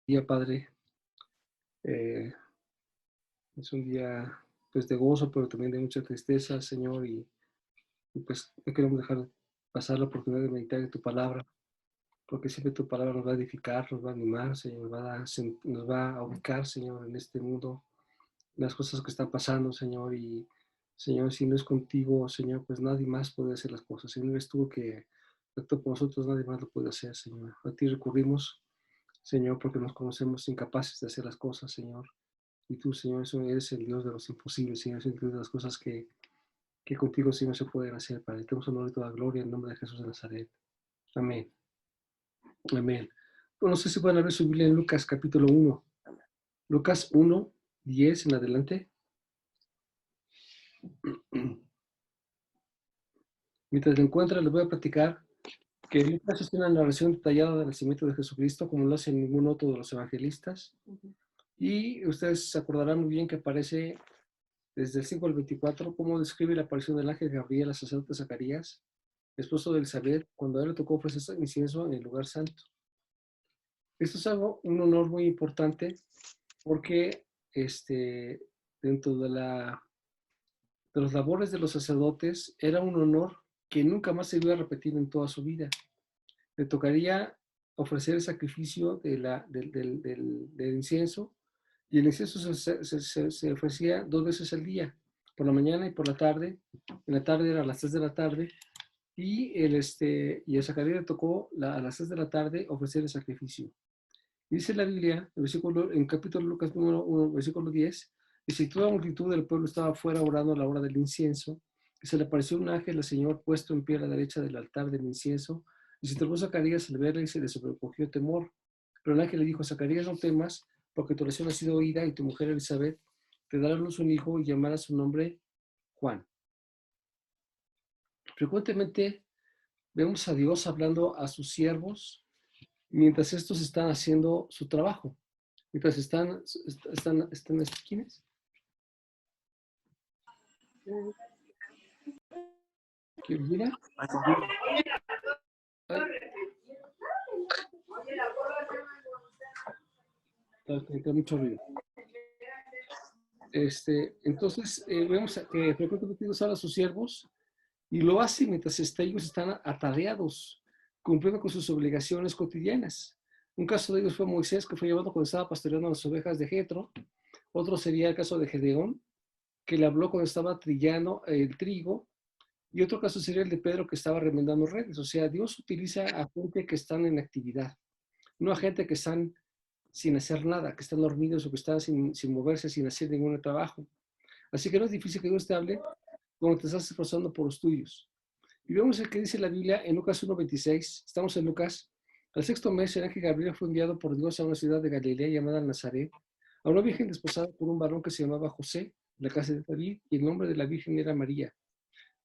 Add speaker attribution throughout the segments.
Speaker 1: día, Padre. Eh, es un día pues de gozo, pero también de mucha tristeza, Señor, y pues no queremos dejar pasar la oportunidad de meditar en tu palabra, porque siempre tu palabra nos va a edificar, nos va a animar, Señor, nos va a ubicar, Señor, en este mundo, las cosas que están pasando, Señor, y Señor, si no es contigo, Señor, pues nadie más puede hacer las cosas. Si no eres tú que actúa por nosotros, nadie más lo puede hacer, Señor. A ti recurrimos, Señor, porque nos conocemos incapaces de hacer las cosas, Señor. Y tú, Señor, eres el Dios de los imposibles, Señor, eres el Dios de las cosas que contigo, Señor, se pueden hacer. Padre, te damos honor y toda gloria en nombre de Jesús de Nazaret. Amén. Amén. Bueno, no sé si pueden abrir su Biblia en Lucas capítulo 1. Lucas 1, 10 en adelante. Mientras lo encuentran, les voy a platicar que Lucas es una narración detallada del nacimiento de Jesucristo, como no lo hace ningún otro de los evangelistas. Y ustedes se acordarán muy bien que aparece desde el 5 al 24, cómo describe la aparición del ángel Gabriel al sacerdote Zacarías, esposo de Elizabeth, cuando a él le tocó ofrecer incienso en el lugar santo. Esto es un honor muy importante porque dentro de los labores de los sacerdotes era un honor que nunca más se iba a repetir en toda su vida. Le tocaría ofrecer el sacrificio del incienso, y el incienso se ofrecía 2 veces al día, por la mañana y por la tarde. En la tarde era a las 3 de la tarde, y a Zacarías le tocó a las 6 de la tarde ofrecer el sacrificio. Dice la Biblia, en capítulo Lucas número 1, versículo 10, dice: y toda la multitud del pueblo estaba fuera orando a la hora del incienso, y se le apareció un ángel al Señor puesto en pie a la derecha del altar del incienso, y se turbó Zacarías al verle y se le sobrecogió temor. Pero el ángel le dijo: Zacarías, no temas, porque tu oración ha sido oída, y tu mujer Elizabeth te dará a luz un hijo y llamará su nombre Juan. Frecuentemente vemos a Dios hablando a sus siervos mientras estos están haciendo su trabajo. Mientras están ¿quiénes? ¿Quién mira? Está mucho ruido. Entonces, vemos que frecuentemente Dios habla a sus siervos y lo hace mientras ellos están atareados, cumpliendo con sus obligaciones cotidianas. Un caso de ellos fue Moisés, que fue llevado cuando estaba pastoreando las ovejas de Jetro. Otro sería el caso de Gedeón, que le habló cuando estaba trillando el trigo. Y otro caso sería el de Pedro, que estaba remendando redes. O sea, Dios utiliza a gente que están en actividad, no a gente que están sin hacer nada, que están dormidos o que están sin moverse, sin hacer ningún trabajo. Así que no es difícil que Dios te hable cuando te estás esforzando por los tuyos. Y vemos el que dice la Biblia en Lucas 1:26. Estamos en Lucas. Al sexto mes, el ángel Gabriel fue enviado por Dios a una ciudad de Galilea llamada Nazaret, a una virgen desposada por un varón que se llamaba José, de la casa de David, y el nombre de la virgen era María.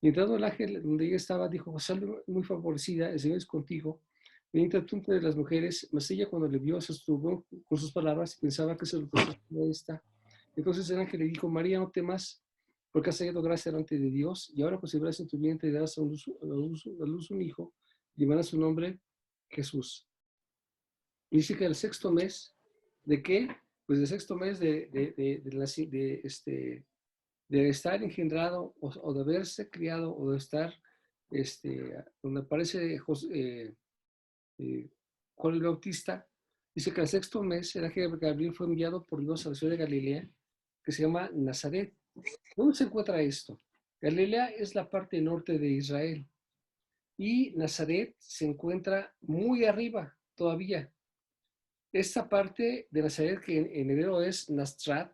Speaker 1: Y entrando el ángel donde ella estaba, dijo: salve muy favorecida, el Señor es contigo. Bendita tú entre las mujeres. Mas ella, cuando le vio, se estuvo con sus palabras y pensaba que se lo de esta. Entonces el ángel le dijo: María, no temas, porque has hallado gracia delante de Dios, y ahora concebirás en tu vientre y darás a luz un hijo, y llamarás su nombre Jesús. Y dice que el sexto mes, ¿de qué? Pues el sexto mes de estar engendrado, o de haberse criado, o de estar, donde aparece Juan el Bautista. Dice que al sexto mes el ángel Gabriel fue enviado por Dios a la ciudad de Galilea, que se llama Nazaret. ¿Dónde se encuentra esto? Galilea es la parte norte de Israel, y Nazaret se encuentra muy arriba todavía. Esta parte de Nazaret, que en hebreo es Nastrat,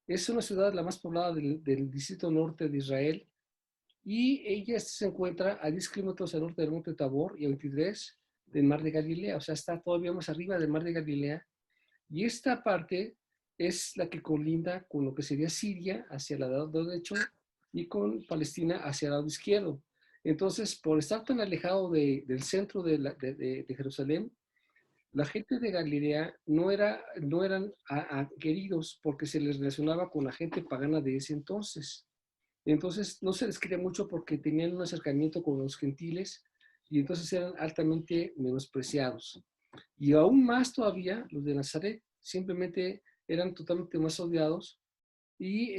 Speaker 1: es una ciudad la más poblada del distrito norte de Israel, y ella se encuentra a 10 kilómetros al norte del monte Tabor y a 23 del mar de Galilea. O sea, está todavía más arriba del mar de Galilea. Y esta parte es la que colinda con lo que sería Siria hacia el lado derecho y con Palestina hacia el lado izquierdo. Entonces, por estar tan alejado del centro de Jerusalén, la gente de Galilea no eran queridos, porque se les relacionaba con la gente pagana de ese entonces. Entonces no se les quería mucho porque tenían un acercamiento con los gentiles, y entonces eran altamente menospreciados. Y aún más todavía, los de Nazaret simplemente eran totalmente más odiados y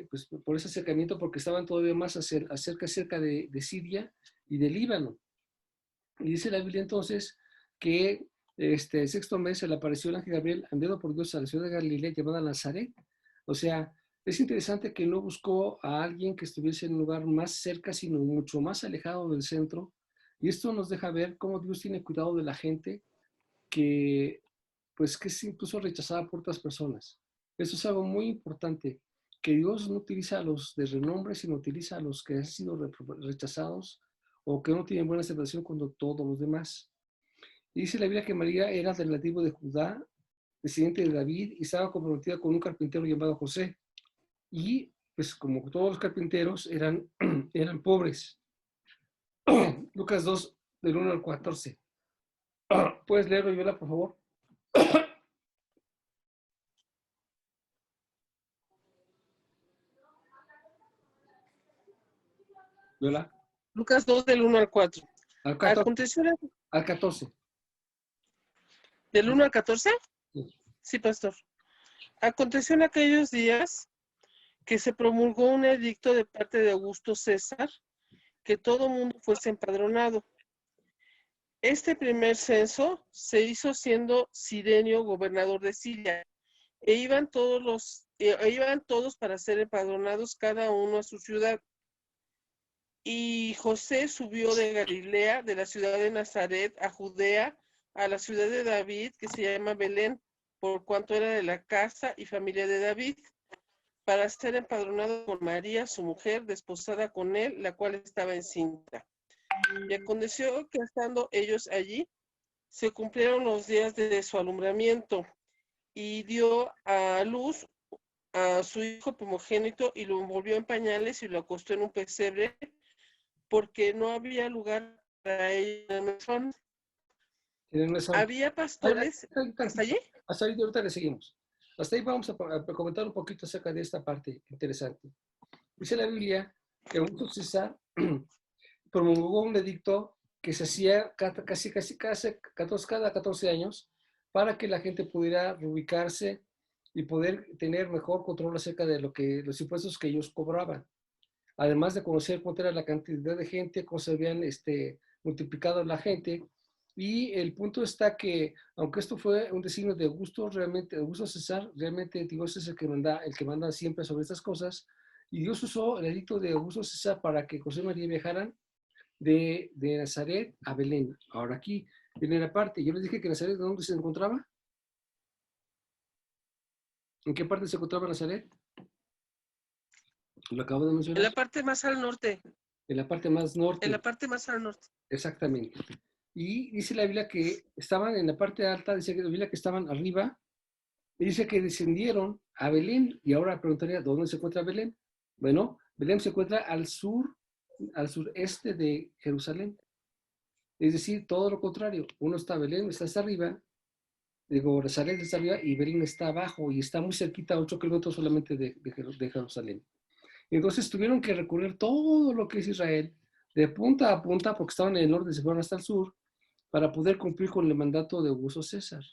Speaker 1: pues por ese acercamiento, porque estaban todavía más cerca de Siria y de Líbano. Y dice la Biblia entonces que el sexto mes se le apareció el ángel Gabriel enviado por Dios a la ciudad de Galilea llamada Nazaret. O sea, es interesante que no buscó a alguien que estuviese en un lugar más cerca, sino mucho más alejado del centro. Y esto nos deja ver cómo Dios tiene cuidado de la gente que, pues, que es incluso rechazada por otras personas. Eso es algo muy importante, que Dios no utiliza a los de renombre, sino utiliza a los que han sido rechazados o que no tienen buena aceptación cuando todos los demás. Y dice la Biblia que María era del tribu de Judá, descendiente de David, y estaba comprometida con un carpintero llamado José. Y pues como todos los carpinteros eran pobres. Lucas 2, del 1 al 14. ¿Puedes leerlo, Yola, por favor? Yola.
Speaker 2: Lucas 2 del 1 al 4.
Speaker 1: Al 14.
Speaker 2: Aconteció
Speaker 1: Al 14.
Speaker 2: ¿Del 1 al 14?
Speaker 1: Sí.
Speaker 2: Sí, pastor. Aconteció en aquellos días que se promulgó un edicto de parte de Augusto César que todo mundo fuese empadronado. Este primer censo se hizo siendo Cirenio gobernador de Siria, e iban todos para ser empadronados cada uno a su ciudad. Y José subió de Galilea, de la ciudad de Nazaret, a Judea, a la ciudad de David, que se llama Belén, por cuanto era de la casa y familia de David, para ser empadronado con María, su mujer, desposada con él, la cual estaba encinta. Y aconteció que estando ellos allí, se cumplieron los días de su alumbramiento, y dio a luz a su hijo primogénito, y lo envolvió en pañales y lo acostó en un pesebre, porque no había lugar para ellos en el mesón. Había pastores. ¿Hasta allí?
Speaker 1: Hasta ahí, ahorita le seguimos. Hasta ahí vamos a comentar un poquito acerca de esta parte interesante. Dice la Biblia que Augusto César promulgó un edicto que se hacía cada 14 años para que la gente pudiera reubicarse y poder tener mejor control acerca de los impuestos que ellos cobraban. Además de conocer cuánta era la cantidad de gente, cómo se habían multiplicado la gente. Y el punto está que, aunque esto fue un designio de Augusto, realmente, Augusto César, realmente Dios es el que manda siempre sobre estas cosas. Y Dios usó el edicto de Augusto César para que José y María viajaran de Nazaret a Belén. Ahora aquí viene la parte. Yo les dije que Nazaret, ¿dónde se encontraba? ¿En qué parte se encontraba Nazaret? Lo acabo de mencionar.
Speaker 2: En la parte más al norte.
Speaker 1: En la parte más norte.
Speaker 2: En la parte más al norte.
Speaker 1: Exactamente. Y dice la Biblia que estaban en la parte alta, dice la Biblia que estaban arriba, y dice que descendieron a Belén. Y ahora preguntaría, ¿dónde se encuentra Belén? Bueno, Belén se encuentra al sureste de Jerusalén. Es decir, todo lo contrario. Uno está Belén, está hasta arriba, digo, Nazaret está arriba y Belén está abajo y está muy cerquita, 8 kilómetros solamente de Jerusalén. Entonces tuvieron que recorrer todo lo que es Israel, de punta a punta, porque estaban en el norte y se fueron hasta el sur, para poder cumplir con el mandato de Augusto César.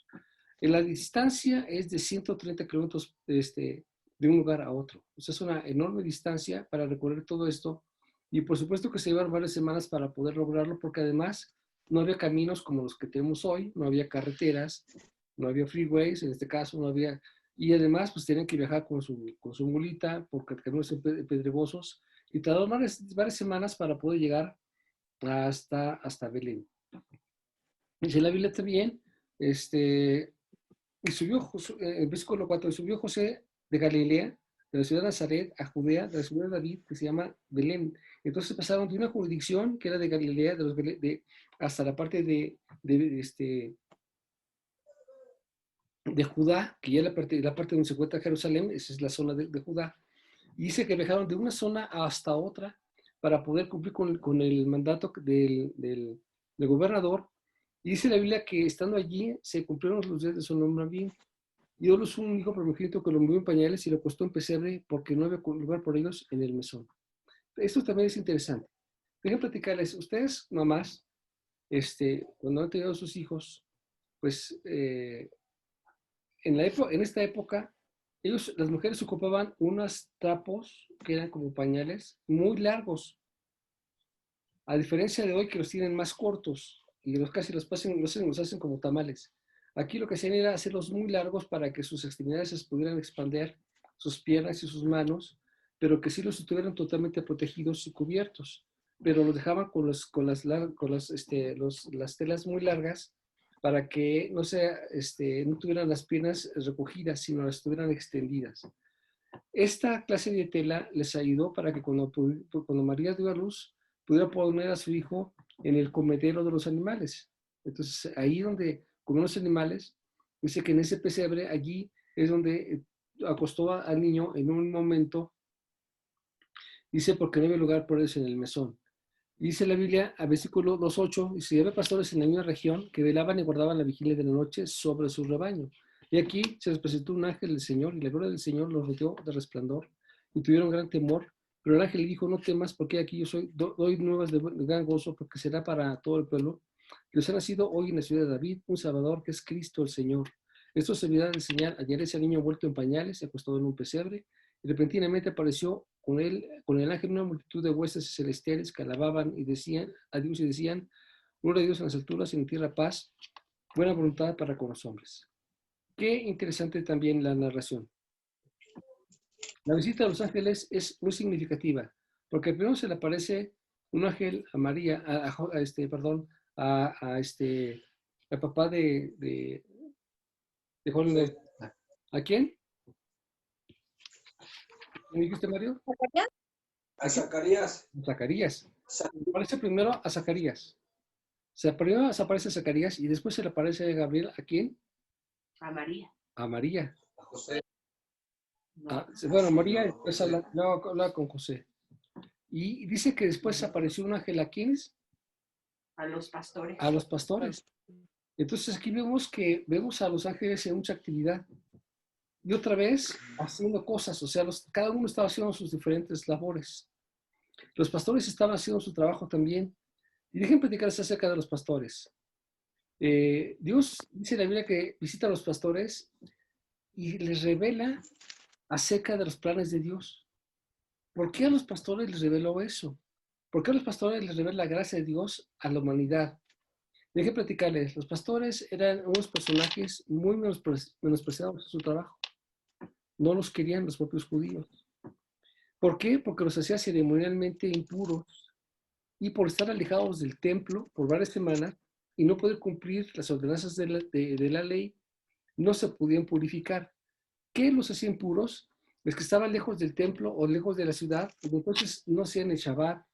Speaker 1: La distancia es de 130 kilómetros de un lugar a otro. O sea, es una enorme distancia para recorrer todo esto. Y por supuesto que se llevaron varias semanas para poder lograrlo, porque además no había caminos como los que tenemos hoy, no había carreteras, no había freeways, en este caso no había. Y además, pues tenían que viajar con su mulita, porque caminos pedregosos, y tardaron varias semanas para poder llegar hasta Belén. Dice la Biblia también, y subió, el versículo 4, y subió José de Galilea, de la ciudad de Nazaret, a Judea, de la ciudad de David, que se llama Belén. Entonces pasaron de una jurisdicción que era de Galilea, hasta la parte de Judá, que ya la parte donde se encuentra Jerusalén, esa es la zona de Judá. Y dice que viajaron de una zona hasta otra para poder cumplir con el mandato del gobernador. Y dice la Biblia que estando allí se cumplieron los días de su nombramiento. Y Dios un hijo primogénito que lo envió en pañales y lo acostó en pesebre porque no había lugar por ellos en el mesón. Esto también es interesante. Déjenme platicarles, ustedes, mamás, cuando han tenido sus hijos, pues en esta época, las mujeres ocupaban unos trapos que eran como pañales muy largos, a diferencia de hoy que los tienen más cortos y casi los hacen como tamales. Aquí lo que hacían era hacerlos muy largos para que sus extremidades se pudieran expandir, sus piernas y sus manos, pero que sí los estuvieran totalmente protegidos y cubiertos. Pero los dejaban las telas muy largas para que no tuvieran las piernas recogidas, sino las tuvieran extendidas. Esta clase de tela les ayudó para que cuando María dio a luz, pudiera poner a su hijo en el comedero de los animales. Entonces, ahí donde comen los animales, dice que en ese pesebre, allí es donde acostó al niño en un momento, dice, porque no había lugar por ellos en el mesón. Dice la Biblia, a versículo 2.8, dice, y había pastores en la misma región que velaban y guardaban la vigilia de la noche sobre su rebaño. Y aquí se les presentó un ángel del Señor, y la gloria del Señor los rodeó de resplandor, y tuvieron gran temor. Pero el ángel le dijo, no temas, porque aquí yo doy nuevas de gran gozo, porque será para todo el pueblo, que os ha nacido hoy en la ciudad de David un Salvador, que es Cristo el Señor. Esto servirá de señal, hallaréis al niño envuelto en pañales y acostado en un pesebre. Y repentinamente apareció con el ángel una multitud de huestes celestiales que alababan y decían a Dios y decían, gloria a Dios en las alturas y en tierra paz, buena voluntad para con los hombres. Qué interesante también la narración. La visita de los ángeles es muy significativa, porque primero se le aparece un ángel a María, al papá de Juan. ¿A quién? ¿Me dijiste, Mario?
Speaker 3: A Zacarías.
Speaker 1: Zacarías. Se le aparece primero a Zacarías. Primero se aparece a Zacarías y después se le aparece a Gabriel. ¿A quién?
Speaker 4: A María.
Speaker 1: A María.
Speaker 3: A José.
Speaker 1: No, bueno, María después habla con José. Y dice que después apareció un ángel. ¿A quiénes?
Speaker 4: A los pastores.
Speaker 1: A los pastores. Entonces aquí vemos a los ángeles en mucha actividad. Y otra vez haciendo cosas, o sea, cada uno estaba haciendo sus diferentes labores. Los pastores estaban haciendo su trabajo también. Y dejen platicarles acerca de los pastores. Dios dice en la Biblia que visita a los pastores y les revela acerca de los planes de Dios. ¿Por qué a los pastores les reveló eso? ¿Por qué a los pastores les revela la gracia de Dios a la humanidad? Dejen platicarles, los pastores eran unos personajes muy menospreciados en su trabajo. No los querían los propios judíos. ¿Por qué? Porque los hacía ceremonialmente impuros y por estar alejados del templo por varias semanas y no poder cumplir las ordenanzas de la ley, no se podían purificar. ¿Qué los hacía impuros? Los que estaban lejos del templo o lejos de la ciudad, y entonces no hacían el Shabbat,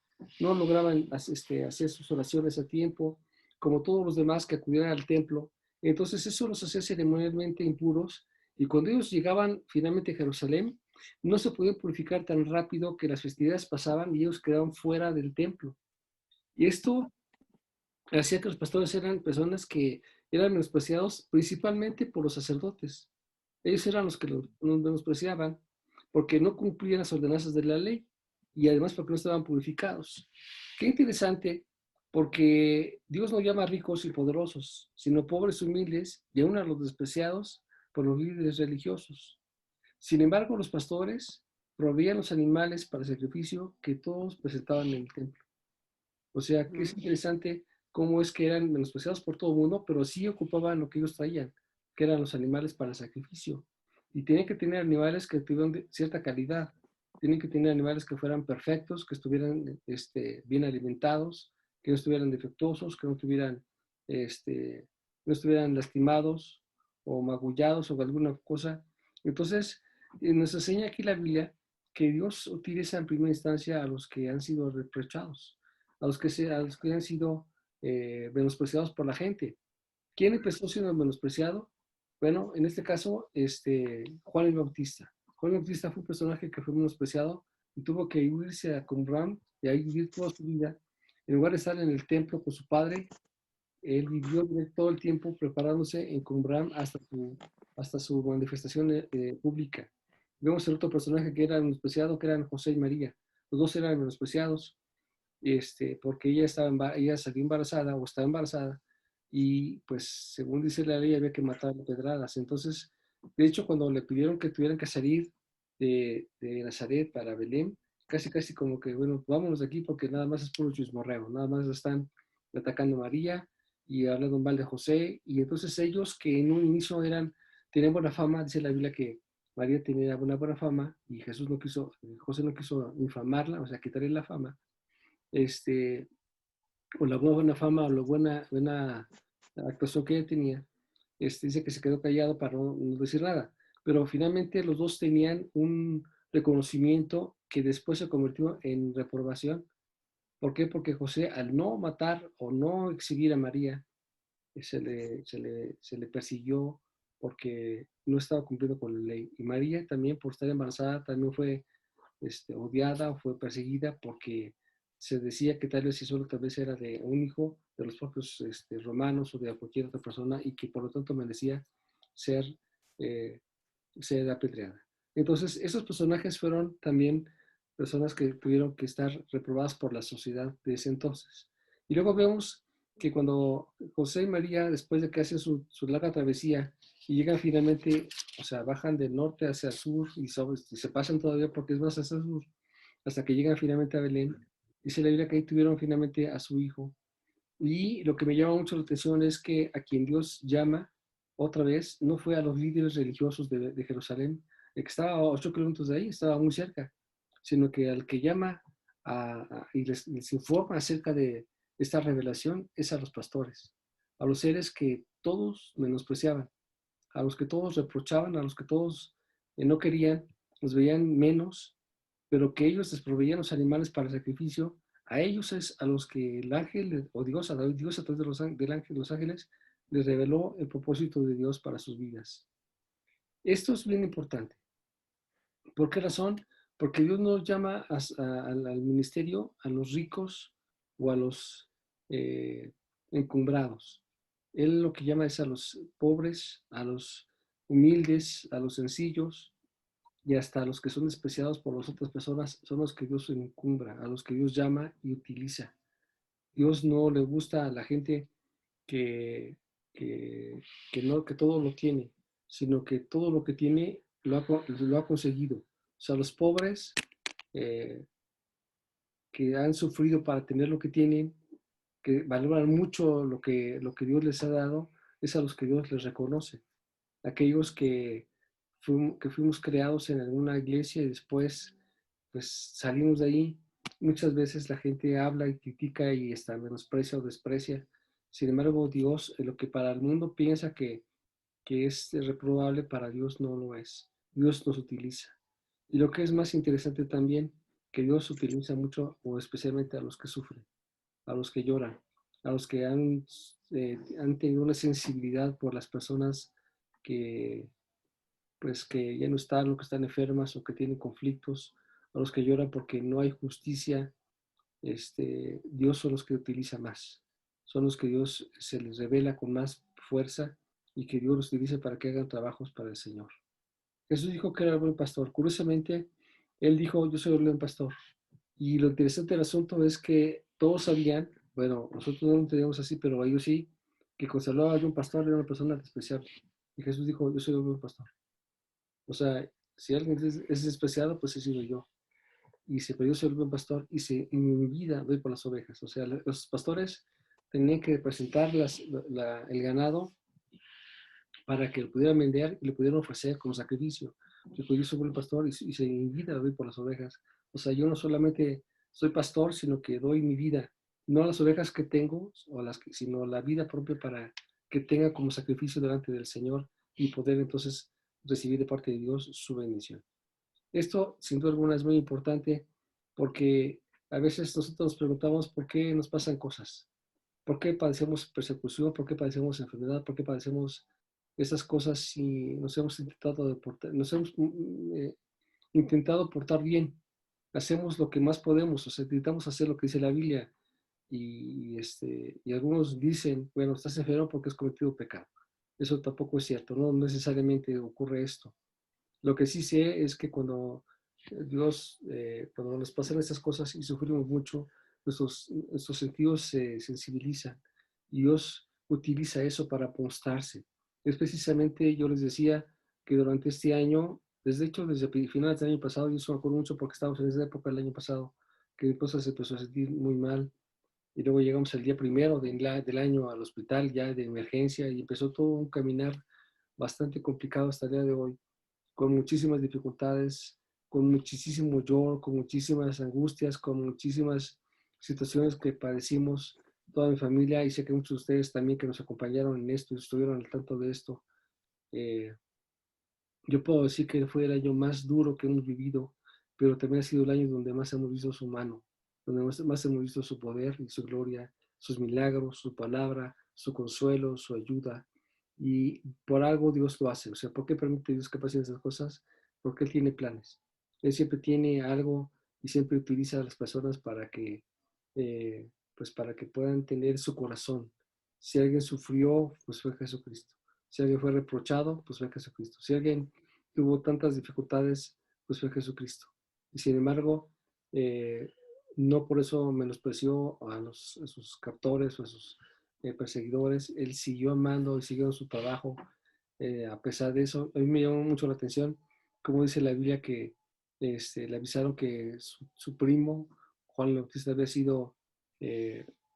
Speaker 1: no lograban hacer sus oraciones a tiempo, como todos los demás que acudían al templo. Entonces eso los hacía ceremonialmente impuros, y cuando ellos llegaban finalmente a Jerusalén, no se podían purificar tan rápido que las festividades pasaban y ellos quedaban fuera del templo. Y esto hacía que los pastores eran personas que eran menospreciados principalmente por los sacerdotes. Ellos eran los que los menospreciaban porque no cumplían las ordenanzas de la ley y además porque no estaban purificados. Qué interesante, porque Dios no llama a ricos y poderosos, sino pobres y humildes y aún a los despreciados por los líderes religiosos. Sin embargo, los pastores proveían los animales para el sacrificio que todos presentaban en el templo. O sea, que es interesante cómo es que eran menospreciados por todo el mundo, pero sí ocupaban lo que ellos traían, que eran los animales para el sacrificio. Y tenían que tener animales que tuvieran cierta calidad. Tienen que tener animales que fueran perfectos, que estuvieran bien alimentados, que no estuvieran defectuosos, que no estuvieran lastimados o magullados o alguna cosa. Entonces, nos enseña aquí la Biblia que Dios utiliza en primera instancia a los que han sido reprochados, a los que han sido menospreciados por la gente. ¿Quién empezó siendo menospreciado? Bueno, en este caso, Juan el Bautista. Juan el Bautista fue un personaje que fue menospreciado y tuvo que irse a Qumran y ahí vivir toda su vida. En lugar de estar en el templo con su padre, él vivió todo el tiempo preparándose en Qumran hasta su manifestación pública. Vemos el otro personaje que era menospreciado, que eran José y María. Los dos eran menospreciados porque ella salió embarazada o estaba embarazada y pues según dice la ley había que matar a pedradas. Entonces, de hecho, cuando le pidieron que tuvieran que salir de Nazaret para Belén, casi como que, bueno, vámonos de aquí porque nada más es puro chismorreo, nada más están atacando a María y hablando mal de José, y entonces ellos que en un inicio tenían buena fama, dice la Biblia que María tenía una buena fama y José no quiso infamarla, o sea, quitarle la fama, este, o la buena fama o la buena actuación que ella tenía, dice que se quedó callado para no decir nada. Pero finalmente los dos tenían un reconocimiento que después se convirtió en reprobación. ¿Por qué? Porque José, al no matar o no exhibir a María, se le persiguió porque no estaba cumpliendo con la ley. Y María también, por estar embarazada, también fue odiada o fue perseguida porque se decía que tal vez si solo tal vez era de un hijo de los propios romanos o de cualquier otra persona y que por lo tanto merecía ser, eh, ser apedreada. Entonces, esos personajes fueron también personas que tuvieron que estar reprobadas por la sociedad de ese entonces. Y luego vemos que cuando José y María, después de que hacen su larga travesía y llegan finalmente, o sea, bajan del norte hacia el sur y se pasan todavía porque es más hacia el sur, hasta que llegan finalmente a Belén, dice la Biblia que ahí tuvieron finalmente a su hijo. Y lo que me llama mucho la atención es que a quien Dios llama otra vez no fue a los líderes religiosos de Jerusalén, el que estaba a 8 kilómetros de ahí, estaba muy cerca, sino que al que llama y les informa acerca de esta revelación es a los pastores, a los seres que todos menospreciaban, a los que todos reprochaban, a los que todos no querían, los veían menos, pero que ellos les proveían los animales para el sacrificio. A ellos es a los que el ángel, o Dios a través del ángel, los ángeles, les reveló el propósito de Dios para sus vidas. Esto es bien importante. ¿Por qué razón? Porque Dios nos llama al ministerio a los ricos o a los encumbrados. Él lo que llama es a los pobres, a los humildes, a los sencillos y hasta a los que son despreciados por las otras personas, son los que Dios encumbra, a los que Dios llama y utiliza. Dios no le gusta a la gente que, que todo lo tiene, sino que todo lo que tiene lo ha conseguido. O sea, los pobres eh, que han sufrido para tener lo que tienen, que valoran mucho lo que Dios les ha dado, es a los que Dios les reconoce. Aquellos que fuimos creados en alguna iglesia y después pues salimos de ahí. Muchas veces la gente habla y critica y hasta menosprecia o desprecia. Sin embargo, Dios, lo que para el mundo piensa que es reprobable, para Dios no lo es. Dios nos utiliza. Y lo que es más interesante también, que Dios utiliza mucho o especialmente a los que sufren, a los que lloran, a los que han tenido una sensibilidad por las personas que, pues, que ya no están o que están enfermas o que tienen conflictos, a los que lloran porque no hay justicia. Dios son los que utiliza más, son los que Dios se les revela con más fuerza y que Dios los utiliza para que hagan trabajos para el Señor. Jesús dijo que era el buen pastor. Curiosamente, él dijo, yo soy el buen pastor. Y lo interesante del asunto es que todos sabían, bueno, nosotros no lo entendíamos así, pero ellos sí, que cuando se hablaba de un pastor era una persona despreciable. Y Jesús dijo, yo soy el buen pastor. O sea, si alguien es despreciado, pues he sido yo. Y se pero yo soy el buen pastor y mi vida doy por las ovejas. O sea, los pastores tenían que presentar el ganado para que lo pudieran vender y lo pudieran ofrecer como sacrificio. Yo soy el pastor y mi vida doy por las ovejas. O sea, yo no solamente soy pastor, sino que doy mi vida, no a las ovejas que tengo, sino la vida propia para que tenga como sacrificio delante del Señor y poder entonces recibir de parte de Dios su bendición. Esto, sin duda alguna, es muy importante porque a veces nosotros nos preguntamos por qué nos pasan cosas, por qué padecemos persecución, por qué padecemos enfermedad, por qué padecemos estas cosas si nos hemos intentado portar bien, hacemos lo que más podemos, o sea, intentamos hacer lo que dice la Biblia y algunos dicen, bueno, estás enfermo porque has cometido pecado. Eso tampoco es cierto, no necesariamente ocurre esto. Lo que sí sé es que cuando cuando nos pasan estas cosas y sufrimos mucho, nuestros sentidos se sensibilizan. Y Dios utiliza eso para apostarse. Es precisamente, yo les decía que durante este año, desde finales del año pasado, yo eso me acuerdo mucho porque estábamos en esa época del año pasado, que mi esposa se empezó a sentir muy mal y luego llegamos el día primero del año al hospital ya de emergencia y empezó todo un caminar bastante complicado hasta el día de hoy, con muchísimas dificultades, con muchísimo lloro, con muchísimas angustias, con muchísimas situaciones que padecimos toda mi familia y sé que muchos de ustedes también que nos acompañaron en esto y estuvieron al tanto de esto. Eh, yo puedo decir que fue el año más duro que hemos vivido, pero también ha sido el año donde más hemos visto su mano, donde más hemos visto su poder y su gloria, sus milagros, su palabra, su consuelo, su ayuda. Y por algo Dios lo hace. O sea, ¿por qué permite Dios que pasen esas cosas? Porque Él tiene planes. Él siempre tiene algo y siempre utiliza a las personas pues para que puedan tener su corazón. Si alguien sufrió, pues fue Jesucristo. Si alguien fue reprochado, pues fue Jesucristo. Si alguien tuvo tantas dificultades, pues fue Jesucristo. Y sin embargo, eh, no por eso menospreció a sus captores o a sus perseguidores. Él siguió amando y siguió su trabajo. A pesar de eso, a mí me llamó mucho la atención, como dice la Biblia, que le avisaron que su primo, Juan el Bautista, había sido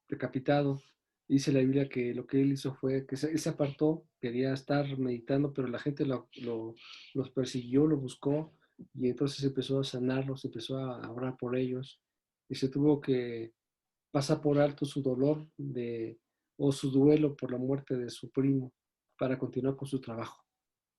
Speaker 1: decapitado. Dice la Biblia que lo que él hizo fue que él se apartó, quería estar meditando, pero la gente los persiguió, lo buscó y entonces empezó a sanarlos, empezó a orar por ellos y se tuvo que pasar por alto su dolor o su duelo por la muerte de su primo para continuar con su trabajo.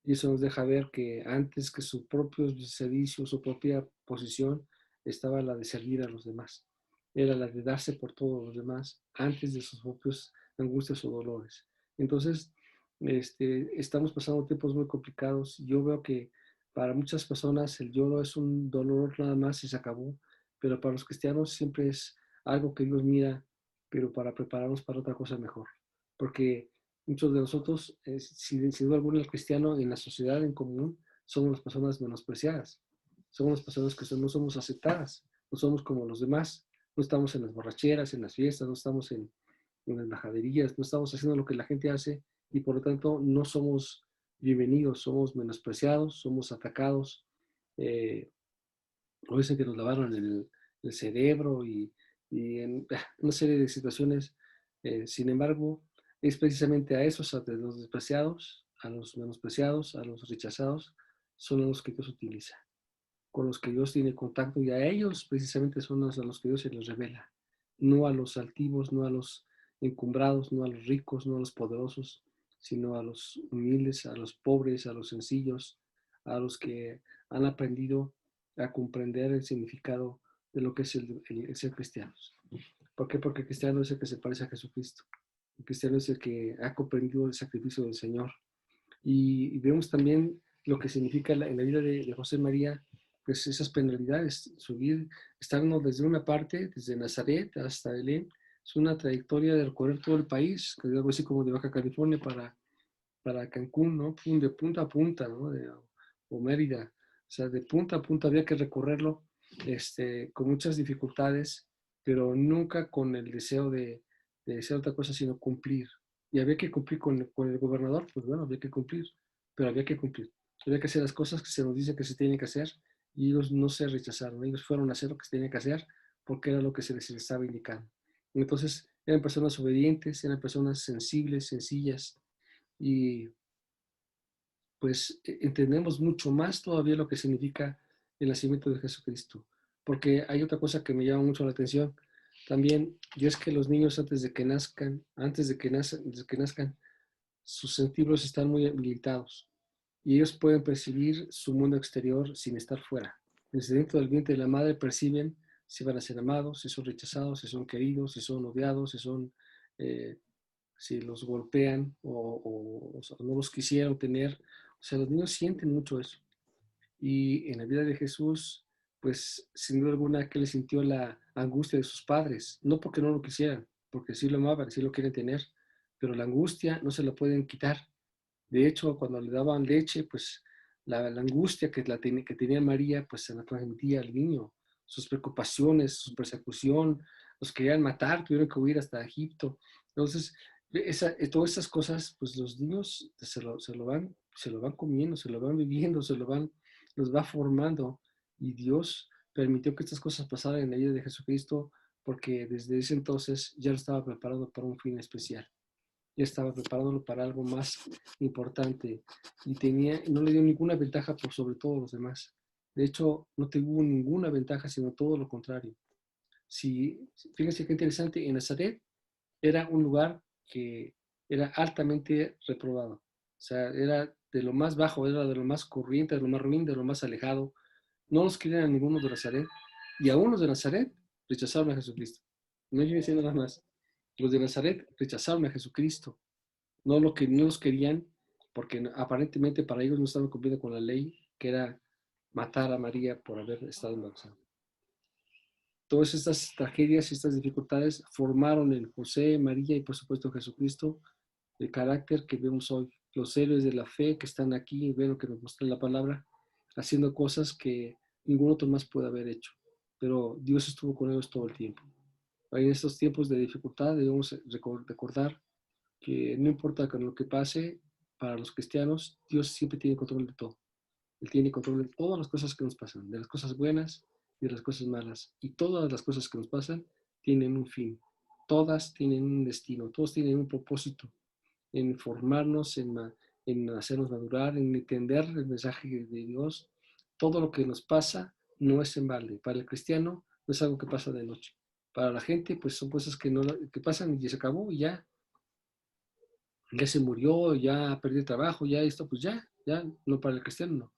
Speaker 1: Y eso nos deja ver que antes que su propio servicio, su propia posición, estaba la de servir a los demás. Era la de darse por todos los demás antes de sus propios angustias o dolores. Entonces, estamos pasando tiempos muy complicados. Yo veo que para muchas personas el lloro es un dolor nada más y se acabó, pero para los cristianos siempre es algo que Dios mira, pero para prepararnos para otra cosa mejor. Porque muchos de nosotros, sin duda alguna, el cristiano en la sociedad en común, somos las personas menospreciadas. Somos las personas que no somos aceptadas. No somos como los demás. No estamos en las borracheras, en las fiestas, no estamos en las majaderías, no estamos haciendo lo que la gente hace y por lo tanto no somos bienvenidos, somos menospreciados, somos atacados. O dicen que nos lavaron el cerebro y en una serie de situaciones. Sin embargo, es precisamente a esos, a los despreciados, a los menospreciados, a los rechazados, son los que Dios utiliza, con los que Dios tiene contacto y a ellos precisamente son a los que Dios se les revela, no a los altivos, no a los encumbrados, no a los ricos, no a los poderosos, sino a los humildes, a los pobres, a los sencillos, a los que han aprendido a comprender el significado de lo que es el ser cristianos. ¿Por qué? Porque el cristiano es el que se parece a Jesucristo. El cristiano es el que ha comprendido el sacrificio del Señor. Y vemos también lo que significa en la vida de José María, pues esas penalidades, subir, estarnos desde una parte, desde Nazaret hasta Belén, es una trayectoria de recorrer todo el país, que es algo así como de Baja California para Cancún, ¿no? De punta a punta, ¿no? O Mérida. O sea, de punta a punta había que recorrerlo con muchas dificultades, pero nunca con el deseo de hacer otra cosa, sino cumplir. Y había que cumplir con el gobernador, pues bueno, había que cumplir, pero había que cumplir. Había que hacer las cosas que se nos dice que se tienen que hacer y ellos no se rechazaron, ellos fueron a hacer lo que se tenía que hacer porque era lo que se les estaba indicando. Entonces, eran personas obedientes, eran personas sensibles, sencillas y pues entendemos mucho más todavía lo que significa el nacimiento de Jesucristo. Porque hay otra cosa que me llama mucho la atención también, y es que los niños antes de que nazcan, sus sentidos están muy habilitados y ellos pueden percibir su mundo exterior sin estar fuera. Desde dentro del vientre de la madre perciben si van a ser amados, si son rechazados, si son queridos, si son odiados, eh, si los golpean o no los quisieron tener. O sea, los niños sienten mucho eso. Y en la vida de Jesús, pues sin duda alguna que le sintió la angustia de sus padres, no porque no lo quisieran, porque sí lo amaban, sí lo quieren tener, pero la angustia no se la pueden quitar. De hecho, cuando le daban leche, pues la angustia que tenía María, pues se la transmitía al niño, sus preocupaciones, su persecución, los querían matar, tuvieron que huir hasta Egipto. Entonces, Todas esas cosas, pues los niños se lo van comiendo, se lo van viviendo, los va formando. Y Dios permitió que estas cosas pasaran en la vida de Jesucristo porque desde ese entonces ya lo estaba preparado para un fin especial. Ya estaba preparado para algo más importante y no le dio ninguna ventaja por sobre todos los demás. De hecho, no tuvo ninguna ventaja, sino todo lo contrario. Fíjense qué interesante, en Nazaret era un lugar que era altamente reprobado. O sea, era de lo más bajo, era de lo más corriente, de lo más ruin, de lo más alejado. No los querían a ninguno de Nazaret. Y aún los de Nazaret rechazaron a Jesucristo. No yo decía nada más. Los de Nazaret rechazaron a Jesucristo. No los querían porque aparentemente para ellos no estaban cumpliendo con la ley, que era matar a María por haber estado embarazada. Todas estas tragedias y estas dificultades formaron en José, María y por supuesto Jesucristo el carácter que vemos hoy. Los héroes de la fe que están aquí, ven lo que nos muestra la palabra, haciendo cosas que ningún otro más puede haber hecho. Pero Dios estuvo con ellos todo el tiempo. En estos tiempos de dificultad debemos recordar que no importa con lo que pase, para los cristianos, Dios siempre tiene control de todo. Él tiene control de todas las cosas que nos pasan, de las cosas buenas y de las cosas malas. Y todas las cosas que nos pasan tienen un fin. Todas tienen un destino, todos tienen un propósito en formarnos, en hacernos madurar, en entender el mensaje de Dios. Todo lo que nos pasa no es en balde. Para el cristiano no es algo que pasa de noche. Para la gente, pues son cosas que pasan y se acabó y ya se murió, ya perdió el trabajo, ya esto, pues ya, no, para el cristiano no.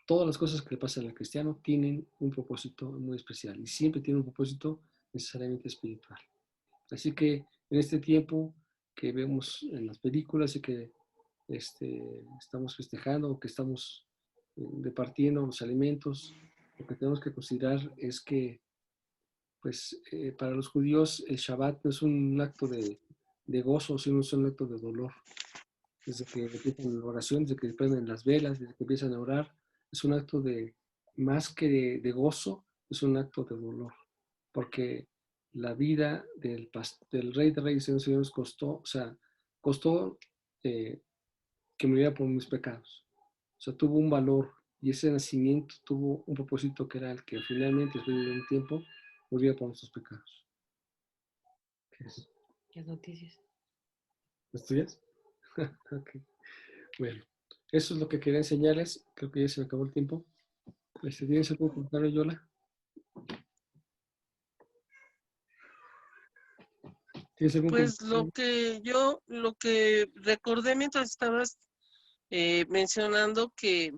Speaker 1: Todas las cosas que le pasan al cristiano tienen un propósito muy especial y siempre tienen un propósito necesariamente espiritual. Así que en este tiempo que vemos en las películas y que estamos festejando, que estamos repartiendo los alimentos, lo que tenemos que considerar es que pues para los judíos el Shabbat no es un acto de gozo, sino es un acto de dolor. Desde que empiezan la oración, desde que prenden las velas, desde que empiezan a orar, es un acto más que de gozo, es un acto de dolor. Porque la vida del Rey de Reyes y de Señores costó que muriera por mis pecados. O sea, tuvo un valor y ese nacimiento tuvo un propósito que era el que finalmente, después de un tiempo, muriera por nuestros pecados. ¿Qué es?
Speaker 5: Las noticias.
Speaker 1: ¿Las tuyas? Ok. Bueno, eso es lo que quería enseñarles. Creo que ya se me acabó el tiempo. ¿Tienes algún comentario, Yola? ¿Tienes algún
Speaker 2: Pues
Speaker 1: comentario?
Speaker 2: lo que recordé mientras estabas mencionando que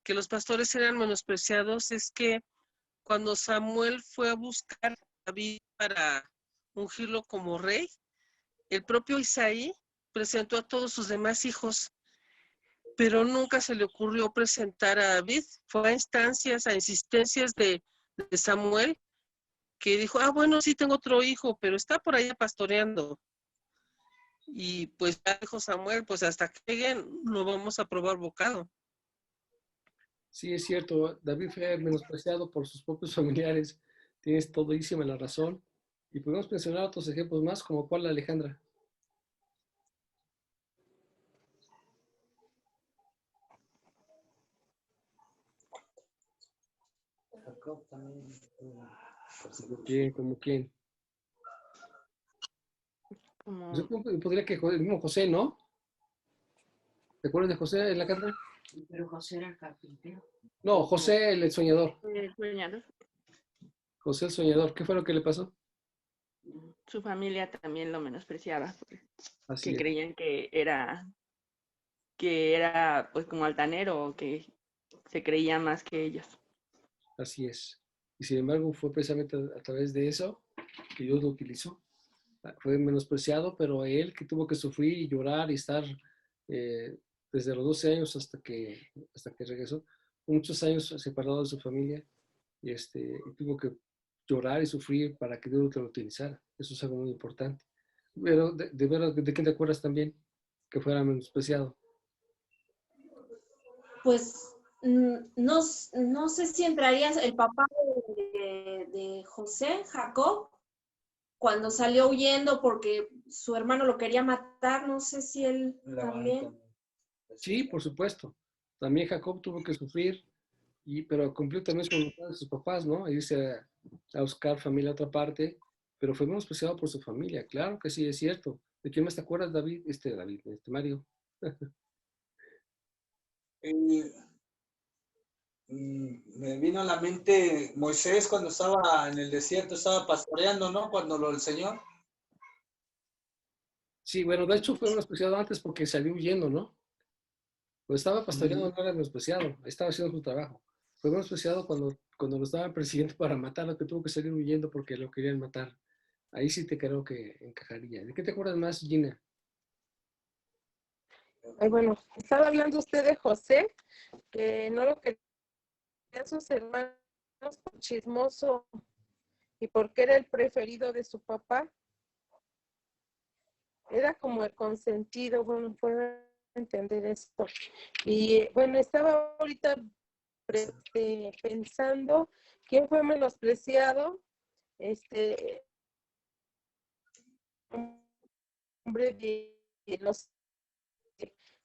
Speaker 2: los pastores eran menospreciados es que cuando Samuel fue a buscar a David para ungirlo como rey, el propio Isaí presentó a todos sus demás hijos, pero nunca se le ocurrió presentar a David. Fue a instancias, a insistencias de Samuel, que dijo, bueno, sí tengo otro hijo, pero está por allá pastoreando. Y pues ya dijo Samuel, pues hasta que lleguen lo vamos a probar bocado.
Speaker 1: Sí, es cierto. David fue menospreciado por sus propios familiares. Tienes todísima la razón. Y podemos mencionar otros ejemplos más, como cuál, Alejandra.
Speaker 3: Jacob también.
Speaker 1: ¿Como quién? ¿Como quién? Yo podría que el mismo José, ¿no? ¿Te acuerdas de José en la carta?
Speaker 4: Pero José era carpintero.
Speaker 1: No, José el soñador.
Speaker 5: Soñador.
Speaker 1: José el soñador. ¿Qué fue lo que le pasó?
Speaker 5: Su familia también lo menospreciaba,
Speaker 1: Así
Speaker 5: que
Speaker 1: es.
Speaker 5: creían que era pues como altanero o que se creía más que ellos.
Speaker 1: Así es. Y sin embargo, fue precisamente a través de eso que Dios lo utilizó. Fue menospreciado, pero él que tuvo que sufrir y llorar y estar desde los 12 años hasta que regresó, muchos años separado de su familia y tuvo que llorar y sufrir para que Dios lo utilizara. Eso es algo muy importante. Pero de verdad, ¿de qué te acuerdas también que fuera menospreciado?
Speaker 6: Pues no sé si entrarías el papá de José, Jacob. cuando salió huyendo porque su hermano lo quería matar, no sé si él
Speaker 3: Labán
Speaker 6: también.
Speaker 3: también.
Speaker 1: Sí, por supuesto. También Jacob tuvo que sufrir, pero cumplió también su voluntad de sus papás, ¿no? Irse a buscar familia a otra parte, pero fue menospreciado por su familia. Claro que sí, es cierto. ¿De quién más te acuerdas, David? Mario.
Speaker 3: Eh, Me vino a la mente Moisés cuando estaba en el desierto, estaba pastoreando, ¿no? Cuando lo del Señor.
Speaker 1: Sí, bueno, de hecho fue menospreciado antes porque salió huyendo, ¿no? Pues estaba pastoreando, no era menospreciado, estaba haciendo su trabajo. Fue menospreciado cuando lo estaban persiguiendo para matarlo, que tuvo que salir huyendo porque lo querían matar. Ahí sí te creo que encajaría. ¿De qué te acuerdas más, Gina?
Speaker 2: Ay, bueno, estaba hablando usted de José, que no lo querían sus hermanos por chismoso y porque era el preferido de su papá. Era como el consentido, bueno, puedo entender esto. Y bueno, estaba ahorita pensando quién fue menospreciado, hombre de los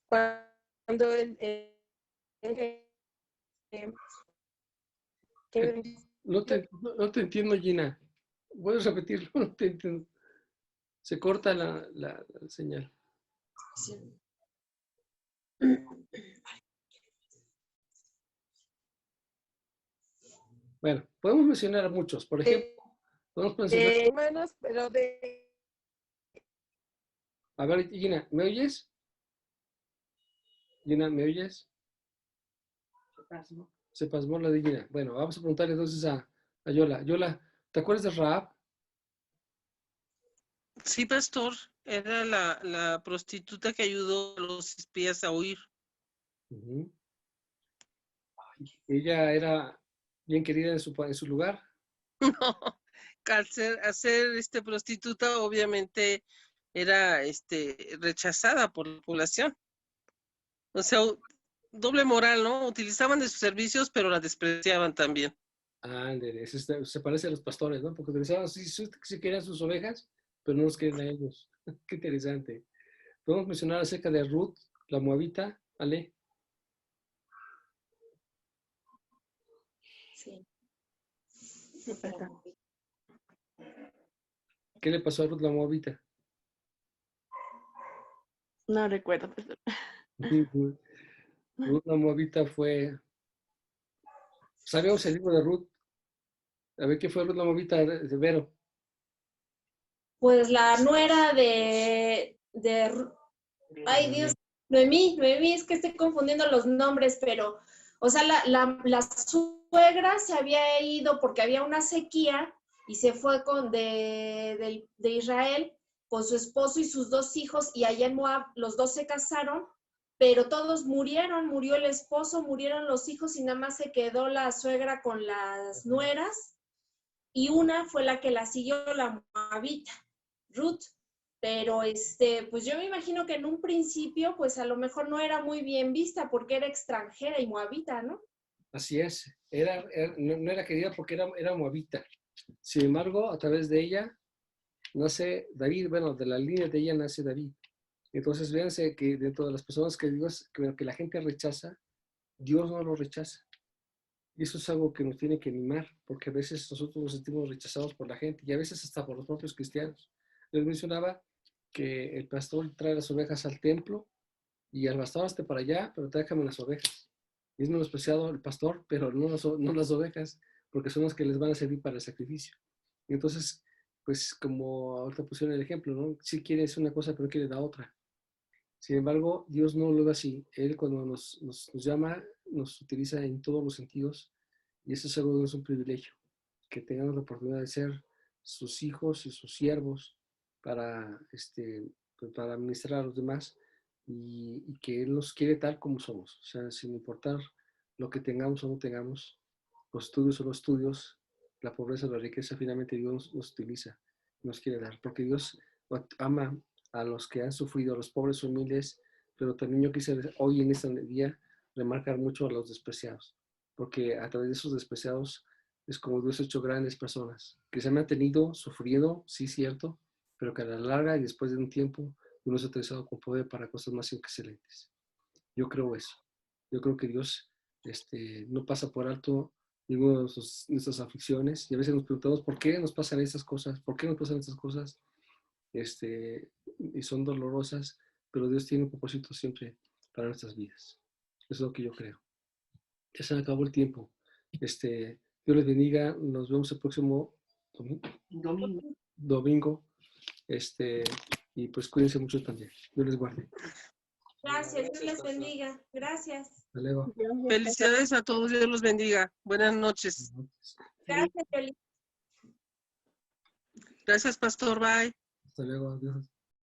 Speaker 2: cuando eh,
Speaker 1: No te entiendo, Gina. ¿Puedes repetirlo? No te entiendo. Se corta la señal.
Speaker 6: Sí.
Speaker 1: Bueno, podemos mencionar a muchos. Por ejemplo, podemos mencionar.
Speaker 2: hermanos, pero de
Speaker 1: A ver, Gina, ¿me oyes? Gina, ¿me oyes? Se pasmó la de Gina. Bueno, vamos a preguntarle entonces a Yola. Yola, ¿te acuerdas de Raab?
Speaker 2: sí, pastor, era la prostituta que ayudó a los espías a huir.
Speaker 1: Uh-huh. Ella era bien querida en su lugar.
Speaker 2: No, al ser prostituta, obviamente era rechazada por la población. O sea, doble moral, ¿no? Utilizaban de sus servicios, pero la despreciaban también.
Speaker 1: Ándale, se parece a los pastores, ¿no? Porque pensaban, sí querían sus ovejas, pero no los quieren a ellos. Qué interesante. Podemos mencionar acerca de Ruth, la moabita, ¿vale?
Speaker 6: Sí.
Speaker 1: ¿Qué le pasó a Ruth la moabita?
Speaker 5: No recuerdo, pastor.
Speaker 1: Ruth la moabita fue... ¿Sabemos el libro de Ruth? A ver, ¿qué fue Ruth la moabita de Vero?
Speaker 6: Pues la nuera ay Dios, Noemí, es que estoy confundiendo los nombres, pero, o sea, la suegra se había ido porque había una sequía y se fue de Israel con su esposo y sus dos hijos, y allá en Moab los dos se casaron, pero todos murieron, murió el esposo, murieron los hijos y nada más se quedó la suegra con las nueras, y una fue la que la siguió, la moabita, Ruth. Pero pues yo me imagino que en un principio, pues a lo mejor no era muy bien vista porque era extranjera y moabita, ¿no?
Speaker 1: Así es, no era querida porque era moabita. Sin embargo, a través de ella nace David, bueno, de la línea de ella nace David. Entonces, véanse que dentro de las personas que la gente rechaza, Dios no lo rechaza. Y eso es algo que nos tiene que animar, porque a veces nosotros nos sentimos rechazados por la gente y a veces hasta por los propios cristianos. Les mencionaba que el pastor trae las ovejas al templo y al pastor hasta para allá, pero déjame las ovejas. Y es menospreciado el pastor, pero no las ovejas, porque son las que les van a servir para el sacrificio. Y entonces, pues como ahorita pusieron el ejemplo, ¿no? Si quieres una cosa, pero quiere la otra. Sin embargo, Dios no lo ve así. Él cuando nos llama, nos utiliza en todos los sentidos y eso es algo que es un privilegio, que tengamos la oportunidad de ser sus hijos y sus siervos para, pues, para administrar a los demás y que Él nos quiere tal como somos. O sea, sin importar lo que tengamos o no tengamos, los estudios o los estudios, la pobreza o la riqueza, finalmente Dios nos utiliza, nos quiere dar, porque Dios ama a los que han sufrido, a los pobres humildes, pero también yo quise hoy en este día remarcar mucho a los despreciados, porque a través de esos despreciados es como Dios ha hecho grandes personas, que se han mantenido sufriendo, sí, cierto, pero que a la larga y después de un tiempo, uno se ha utilizado con poder para cosas más excelentes. Yo creo eso. Yo creo que Dios no pasa por alto ninguna de nuestras aflicciones, y a veces nos preguntamos por qué nos pasan estas cosas, por qué nos pasan estas cosas, y son dolorosas, pero Dios tiene un propósito siempre para nuestras vidas. Eso es lo que yo creo. Ya se me acabó el tiempo. Dios les bendiga. Nos vemos el próximo domingo. Y pues cuídense mucho también. Dios les guarde.
Speaker 6: Gracias, Dios les bendiga. Gracias.
Speaker 1: Hasta luego.
Speaker 2: Felicidades a todos, Dios los bendiga. Buenas noches.
Speaker 6: Gracias, Yoli.
Speaker 2: Gracias, Pastor. Bye.
Speaker 1: Hasta luego. Adiós.